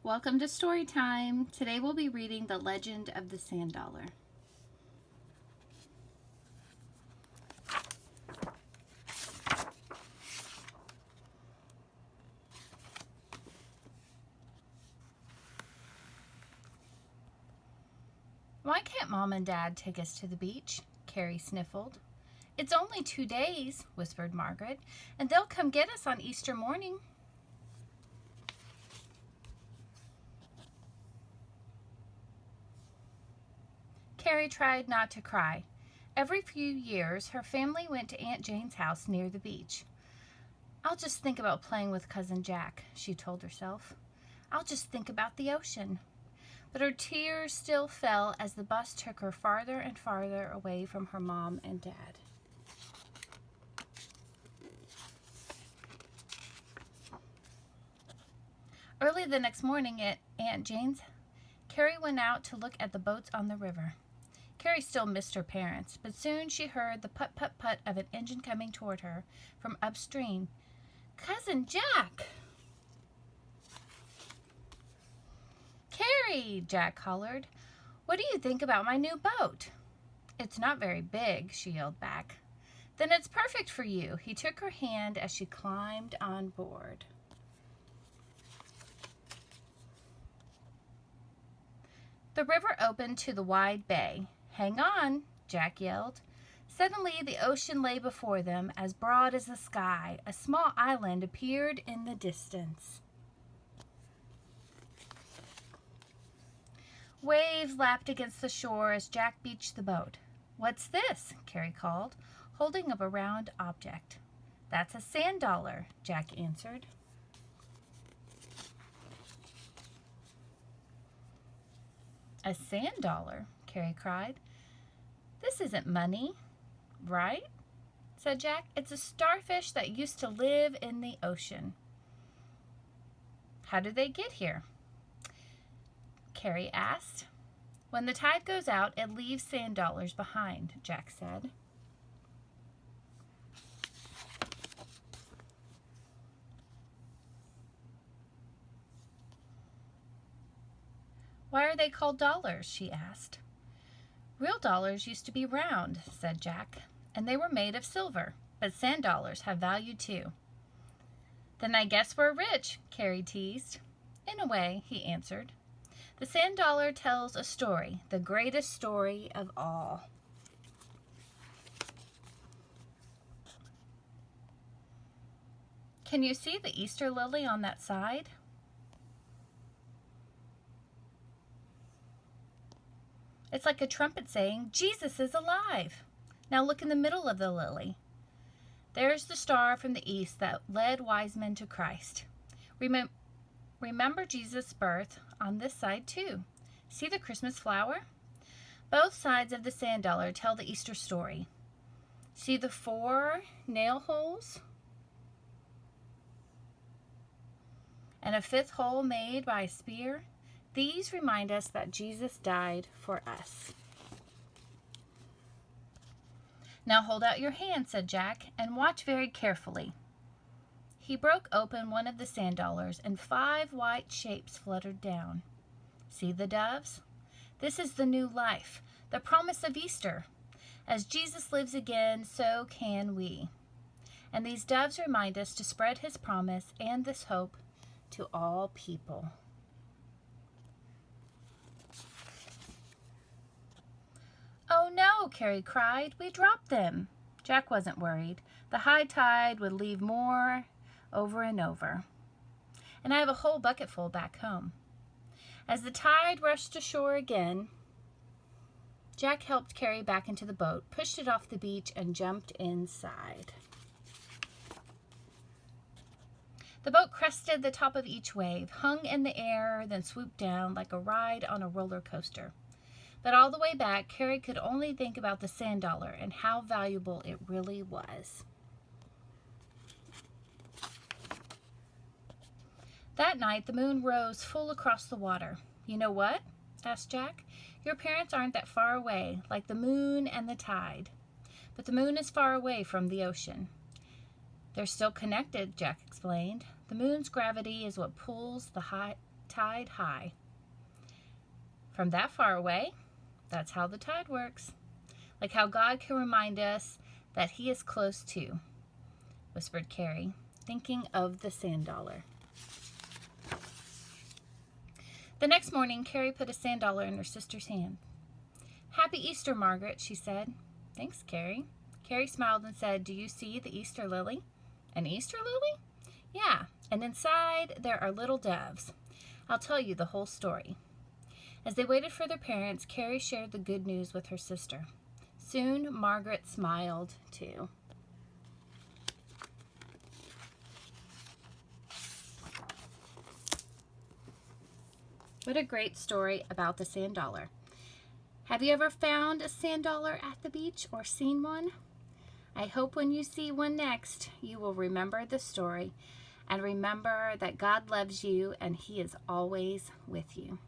Welcome to story time. Today we'll be reading The Legend of the Sand Dollar. Why can't Mom and Dad take us to the beach? Carrie sniffled. It's only 2 days, whispered Margaret, and they'll come get us on Easter morning. Carrie tried not to cry. Every few years, her family went to Aunt Jane's house near the beach. I'll just think about playing with Cousin Jack, she told herself. I'll just think about the ocean. But her tears still fell as the bus took her farther and farther away from her mom and dad. Early the next morning at Aunt Jane's, Carrie went out to look at the boats on the river. Carrie still missed her parents, but soon she heard the put-put-put of an engine coming toward her from upstream. Cousin Jack! Carrie, Jack hollered. What do you think about my new boat? It's not very big, she yelled back. Then it's perfect for you. He took her hand as she climbed on board. The river opened to the wide bay. Hang on, Jack yelled. Suddenly the ocean lay before them, as broad as the sky. A small island appeared in the distance. Waves lapped against the shore as Jack beached the boat. What's this? Carrie called, holding up a round object. That's a sand dollar, Jack answered. A sand dollar? Carrie cried. This isn't money, right? Said Jack. It's a starfish that used to live in the ocean. How did they get here? Carrie asked. When the tide goes out, it leaves sand dollars behind, Jack said. Why are they called dollars? She asked. Real dollars used to be round, said Jack, and they were made of silver, but sand dollars have value too. Then I guess we're rich, Carrie teased. In a way, he answered. The sand dollar tells a story, the greatest story of all. Can you see the Easter lily on that side? It's like a trumpet saying, Jesus is alive. Now look in the middle of the lily. There's the star from the east that led wise men to Christ. Remember Jesus' birth on this side too. See the Christmas flower? Both sides of the sand dollar tell the Easter story. See the 4 nail holes? And a 5th hole made by a spear? These remind us that Jesus died for us. Now hold out your hand, said Jack, and watch very carefully. He broke open one of the sand dollars, and 5 white shapes fluttered down. See the doves? This is the new life, the promise of Easter. As Jesus lives again, so can we. And these doves remind us to spread his promise and this hope to all people. Oh no, Carrie cried. We dropped them. Jack wasn't worried. The high tide would leave more over and over. And I have a whole bucket full back home. As the tide rushed ashore again, Jack helped Carrie back into the boat, pushed it off the beach, and jumped inside. The boat crested the top of each wave, hung in the air, then swooped down like a ride on a roller coaster. But all the way back, Carrie could only think about the sand dollar and how valuable it really was. That night, the moon rose full across the water. You know what? Asked Jack. Your parents aren't that far away, like the moon and the tide. But the moon is far away from the ocean. They're still connected, Jack explained. The moon's gravity is what pulls the tide high. From that far away, that's how the tide works. Like how God can remind us that he is close too, whispered Carrie, thinking of the sand dollar. The next morning, Carrie put a sand dollar in her sister's hand. "Happy Easter, Margaret," she said. "Thanks, Carrie." Carrie smiled and said, "Do you see the Easter lily?" "An Easter lily?" "Yeah, and inside there are little doves. I'll tell you the whole story." As they waited for their parents, Carrie shared the good news with her sister. Soon, Margaret smiled too. What a great story about the sand dollar. Have you ever found a sand dollar at the beach or seen one? I hope when you see one next, you will remember the story and remember that God loves you and he is always with you.